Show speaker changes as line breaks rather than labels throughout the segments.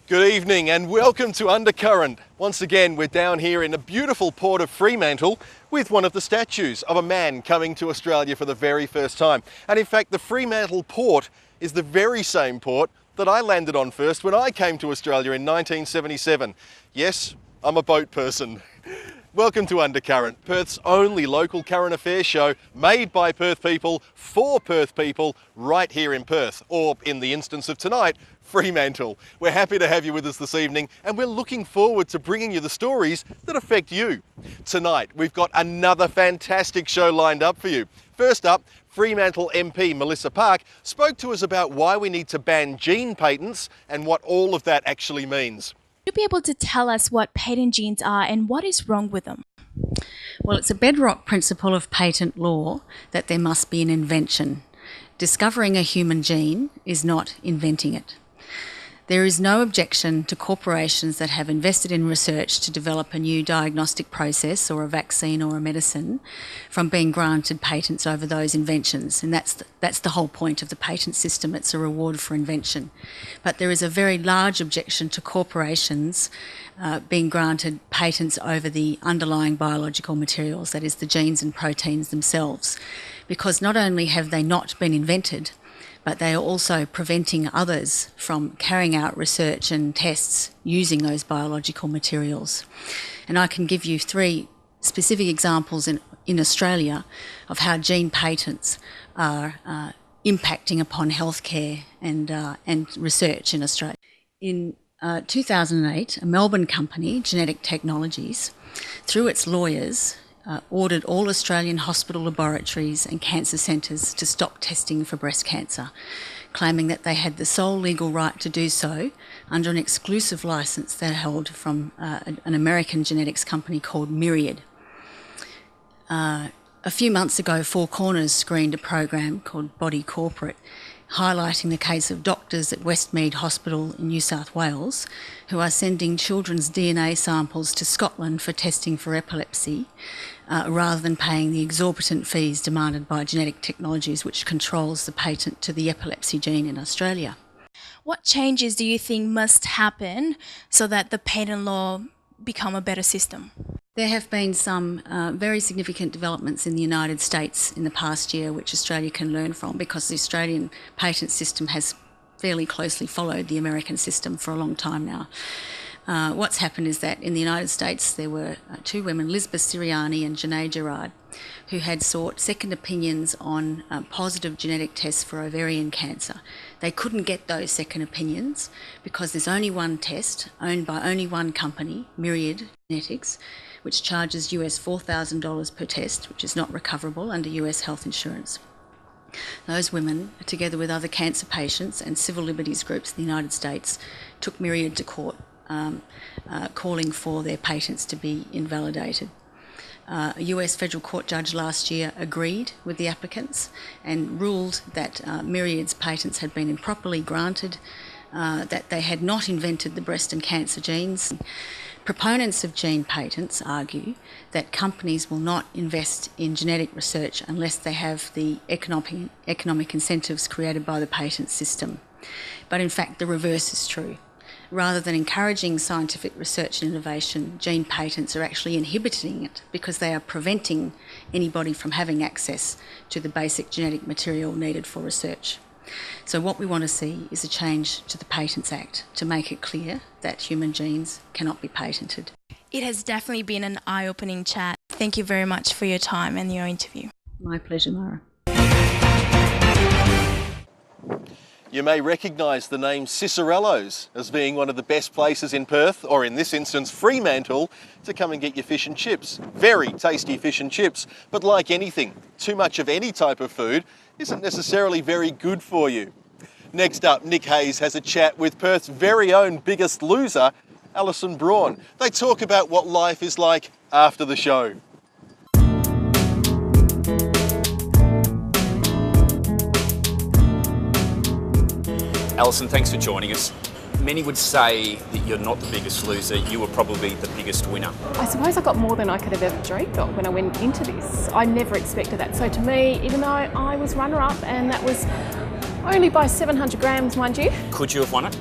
Good evening and welcome to Undercurrent. Once again, we're down here in the beautiful port of Fremantle with one of the statues of a man coming to Australia for the very first time. And in fact, the Fremantle port is the very same port that I landed on first when I came to Australia in 1977. Yes, I'm a boat person. Welcome to Undercurrent, Perth's only local current affairs show made by Perth people for Perth people right here in Perth, or in the instance of tonight, Fremantle. We're happy to have you with us this evening and we're looking forward to bringing you the stories that affect you. Tonight, we've got another fantastic show lined up for you. First up, Fremantle MP Melissa Park spoke to us about why we need to ban gene patents and what all of that actually means.
Would you be able to tell us what patent genes are and what is wrong with them?
Well, it's a bedrock principle of patent law that there must be an invention. Discovering a human gene is not inventing it. There is no objection to corporations that have invested in research to develop a new diagnostic process or a vaccine or a medicine from being granted patents over those inventions. And that's the whole point of the patent system. It's a reward for invention. But there is a very large objection to corporations being granted patents over the underlying biological materials, that is the genes and proteins themselves, because not only have they not been invented, but they are also preventing others from carrying out research and tests using those biological materials. And I can give you three specific examples in Australia of how gene patents are impacting upon healthcare and research in Australia. In 2008, a Melbourne company, Genetic Technologies, through its lawyers, ordered all Australian hospital laboratories and cancer centres to stop testing for breast cancer, claiming that they had the sole legal right to do so under an exclusive licence they held from an American genetics company called Myriad. A few months ago, Four Corners screened a program called Body Corporate, highlighting the case of doctors at Westmead Hospital in New South Wales who are sending children's DNA samples to Scotland for testing for epilepsy rather than paying the exorbitant fees demanded by Genetic Technologies, which controls the patent to the epilepsy gene in Australia.
What changes do you think must happen so that the patent law become a better system?
There have been some very significant developments in the United States in the past year which Australia can learn from, because the Australian patent system has fairly closely followed the American system for a long time now. What's happened is that in the United States there were two women, Lisbeth Siriani and Janae Gerard, who had sought second opinions on positive genetic tests for ovarian cancer. They couldn't get those second opinions because there's only one test owned by only one company, Myriad Genetics, which charges US $4,000 per test, which is not recoverable under US health insurance. Those women, together with other cancer patients and civil liberties groups in the United States, took Myriad to court, calling for their patents to be invalidated. A US federal court judge last year agreed with the applicants and ruled that Myriad's patents had been improperly granted, that they had not invented the breast and cancer genes. Proponents of gene patents argue that companies will not invest in genetic research unless they have the economic incentives created by the patent system. But in fact, the reverse is true. Rather than encouraging scientific research and innovation, gene patents are actually inhibiting it because they are preventing anybody from having access to the basic genetic material needed for research. So what we want to see is a change to the Patents Act to make it clear that human genes cannot be patented.
It has definitely been an eye-opening chat. Thank you very much for your time and your interview.
My pleasure, Mara.
You may recognise the name Cicerello's as being one of the best places in Perth, or in this instance Fremantle, to come and get your fish and chips. Very tasty fish and chips, but like anything, too much of any type of food isn't necessarily very good for you. Next up, Nick Hayes has a chat with Perth's very own biggest loser, Alison Braun. They talk about what life is like after the show.
Alison, thanks for joining us. Many would say that you're not the biggest loser, you were probably the biggest winner.
I suppose I got more than I could have ever dreamed of when I went into this. I never expected that. So to me, even though I was runner-up, and that was only by 700 grams, mind you.
Could you have won it?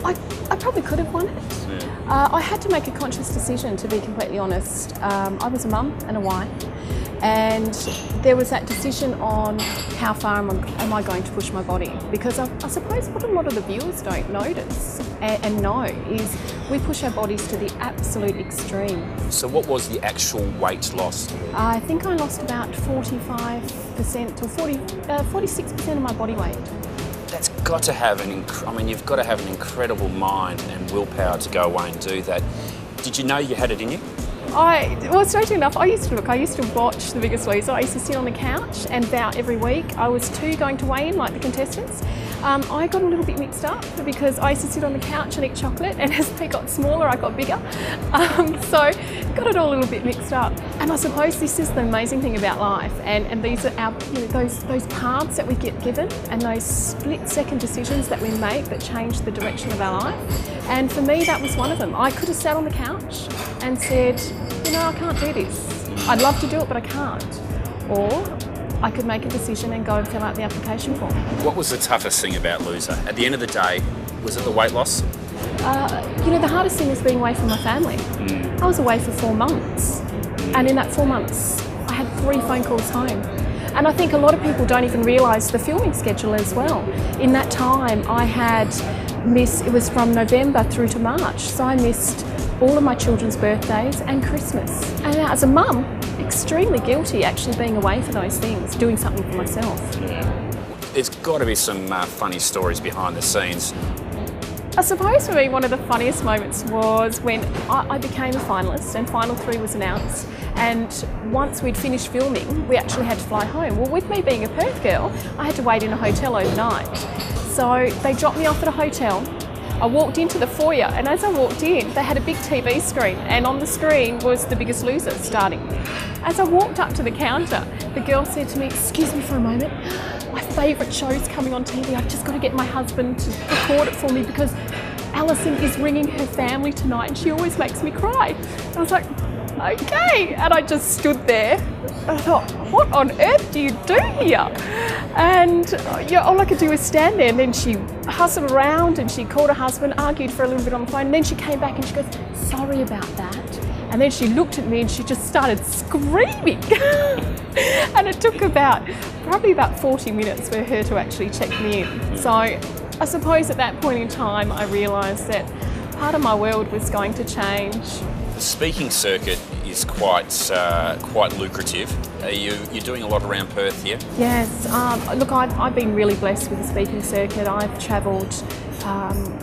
I probably could have won it. I had to make a conscious decision, to be completely honest. I was a mum and a wife, and there was that decision on how far am I going to push my body, because I suppose what a lot of the viewers don't notice and know is we push our bodies to the absolute extreme.
So what was the actual weight loss?
I think I lost about 45% or 46% of my body weight.
That's got to have you've got to have an incredible mind and willpower to go away and do that. Did you know you had it in you?
Well, strangely enough, I used to watch The Biggest Loser. I used to sit on the couch and vow every week. I was too going to weigh in like the contestants. I got a little bit mixed up because I used to sit on the couch and eat chocolate, and as they got smaller, I got bigger. So got it all a little bit mixed up. And I suppose this is the amazing thing about life, and these are our, those paths that we get given, and those split-second decisions that we make that change the direction of our life. And for me, that was one of them. I could have sat on the couch and said, I can't do this. I'd love to do it, but I can't. Or I could make a decision and go and fill out the application form.
What was the toughest thing about Loser? At the end of the day, was it the weight loss?
The hardest thing was being away from my family. I was away for 4 months, and in that 4 months, I had 3 phone calls home. And I think a lot of people don't even realise the filming schedule as well. In that time, I had missed, it was from November through to March, so I missed all of my children's birthdays and Christmas. And as a mum, extremely guilty actually being away for those things, doing something for myself.
There's got to be some funny stories behind the scenes.
I suppose for me one of the funniest moments was when I became a finalist and Final 3 was announced, and once we'd finished filming we actually had to fly home. Well, with me being a Perth girl, I had to wait in a hotel overnight. So they dropped me off at a hotel. I walked into the foyer, and as I walked in, they had a big TV screen, and on the screen was The Biggest Loser starting. As I walked up to the counter, the girl said to me, "Excuse me for a moment, my favourite show's coming on TV. I've just got to get my husband to record it for me because Alison is ringing her family tonight and she always makes me cry." I was like, okay, and I just stood there. I thought, what on earth do you do here? And all I could do was stand there, and then she hustled around and she called her husband, argued for a little bit on the phone, and then she came back and she goes, "Sorry about that." And then she looked at me and she just started screaming. And it took probably about 40 minutes for her to actually check me in. So I suppose at that point in time I realised that part of my world was going to change.
The speaking circuit is quite lucrative. You're doing a lot around Perth here?
Yes. Look, I've been really blessed with the speaking circuit. I've travelled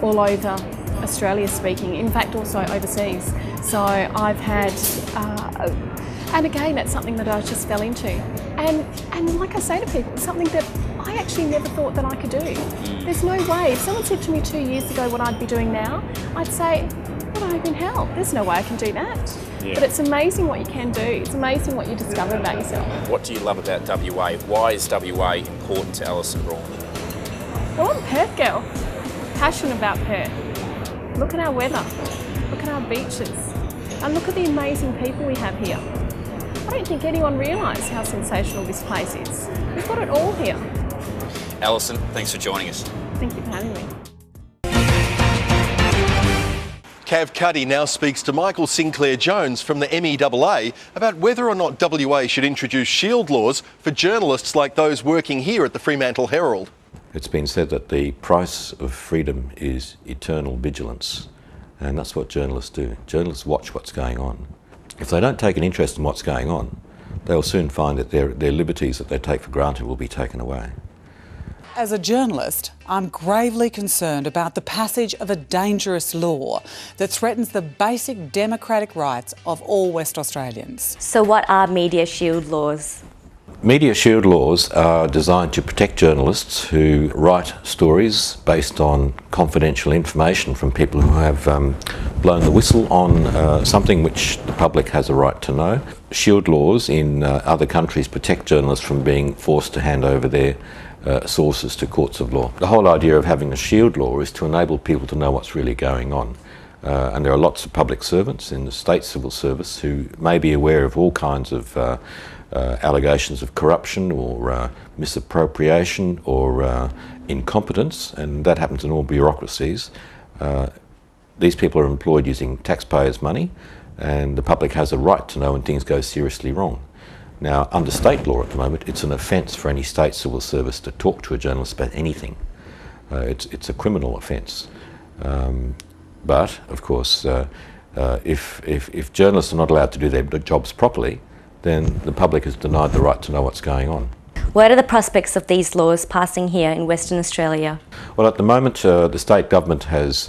all over Australia speaking, in fact also overseas. So I've had, and again that's something that I just fell into. And like I say to people, it's something that I actually never thought that I could do. There's no way. If someone said to me 2 years ago what I'd be doing now, I'd say, what hope in hell? There's no way I can do that. Yeah. But it's amazing what you can do. It's amazing what you discover about yourself.
What do you love about WA? Why is WA important to Alison Braun?
Well, I'm a Perth girl. Passionate about Perth. Look at our weather. Look at our beaches. And look at the amazing people we have here. I don't think anyone realises how sensational this place is. We've got it all here.
Alison, thanks for joining us.
Thank you for having me.
Cav Cuddy now speaks to Michael Sinclair Jones from the MEAA about whether or not WA should introduce shield laws for journalists like those working here at the Fremantle Herald.
It's been said that the price of freedom is eternal vigilance, and that's what journalists do. Journalists watch what's going on. If they don't take an interest in what's going on, they'll soon find that their liberties that they take for granted will be taken away.
As a journalist, I'm gravely concerned about the passage of a dangerous law that threatens the basic democratic rights of all West Australians.
So what are media shield laws?
Media shield laws are designed to protect journalists who write stories based on confidential information from people who have blown the whistle on something which the public has a right to know. Shield laws in other countries protect journalists from being forced to hand over their sources to courts of law. The whole idea of having a shield law is to enable people to know what's really going on. And there are lots of public servants in the state civil service who may be aware of all kinds of allegations of corruption or misappropriation or incompetence, and that happens in all bureaucracies. These people are employed using taxpayers' money, and the public has a right to know when things go seriously wrong. Now, under state law at the moment, it's an offence for any state civil service to talk to a journalist about anything. It's a criminal offence. But, of course, if journalists are not allowed to do their jobs properly, then the public is denied the right to know what's going on.
What are the prospects of these laws passing here in Western Australia?
Well, at the moment, the state government has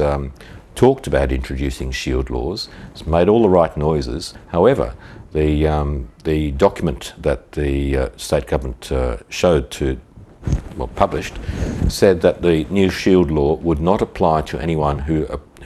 talked about introducing shield laws. It's made all the right noises. However, the document that the state government published, said that the new shield law would not apply to anyone who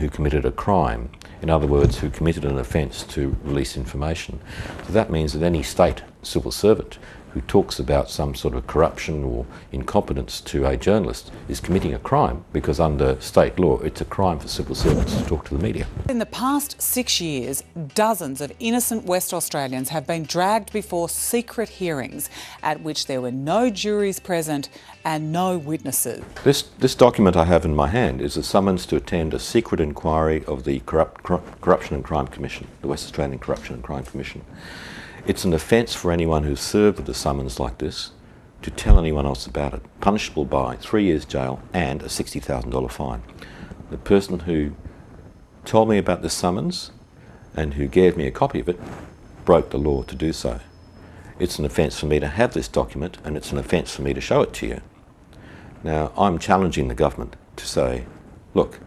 committed a crime. In other words, who committed an offence to release information. So that means that any state civil servant who talks about some sort of corruption or incompetence to a journalist is committing a crime, because under state law it's a crime for civil servants to talk to the media.
In the past 6 years, dozens of innocent West Australians have been dragged before secret hearings at which there were no juries present and no witnesses.
This document I have in my hand is a summons to attend a secret inquiry of the Corruption and Crime Commission, the West Australian Corruption and Crime Commission. It's an offence for anyone who's served with a summons like this to tell anyone else about it, punishable by 3 years jail and a $60,000 fine. The person who told me about this summons and who gave me a copy of it broke the law to do so. It's an offence for me to have this document, and it's an offence for me to show it to you. Now, I'm challenging the government to say, look,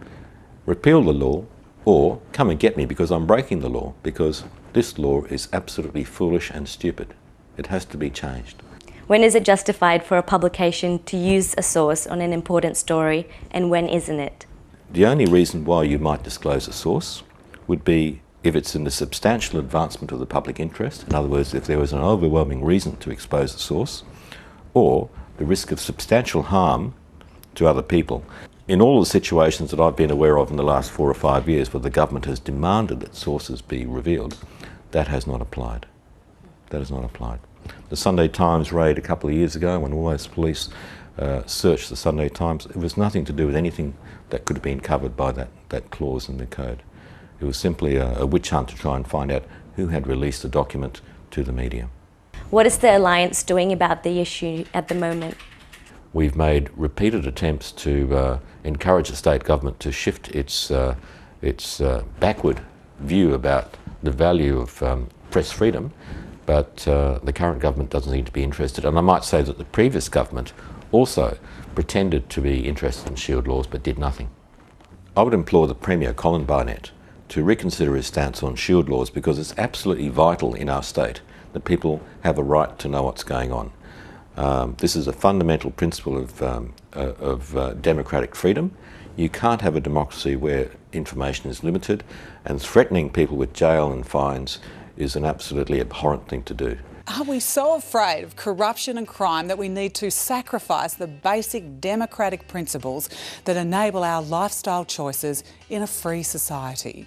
repeal the law or come and get me because I'm breaking the law, because this law is absolutely foolish and stupid. It has to be changed.
When is it justified for a publication to use a source on an important story, and when isn't it?
The only reason why you might disclose a source would be if it's in the substantial advancement of the public interest. In other words, if there was an overwhelming reason to expose the source, or the risk of substantial harm to other people. In all the situations that I've been aware of in the last 4 or 5 years where the government has demanded that sources be revealed, that has not applied. That has not applied. The Sunday Times raid a couple of years ago, when all those police searched the Sunday Times, it was nothing to do with anything that could have been covered by that clause in the code. It was simply a witch hunt to try and find out who had released the document to the media.
What is the Alliance doing about the issue at the moment?
We've made repeated attempts to encourage the state government to shift its backward view about the value of press freedom, but the current government doesn't seem to be interested. And I might say that the previous government also pretended to be interested in shield laws but did nothing. I would implore the Premier, Colin Barnett, to reconsider his stance on shield laws, because it's absolutely vital in our state that people have a right to know what's going on. This is a fundamental principle of democratic freedom. You can't have a democracy where information is limited, and threatening people with jail and fines is an absolutely abhorrent thing to do.
Are we so afraid of corruption and crime that we need to sacrifice the basic democratic principles that enable our lifestyle choices in a free society?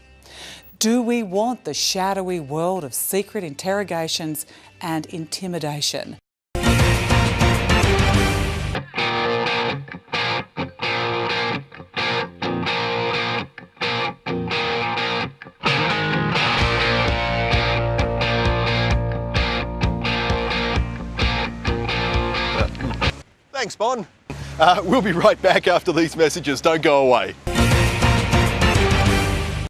Do we want the shadowy world of secret interrogations and intimidation?
Thanks, Bon. We'll be right back after these messages. Don't go away.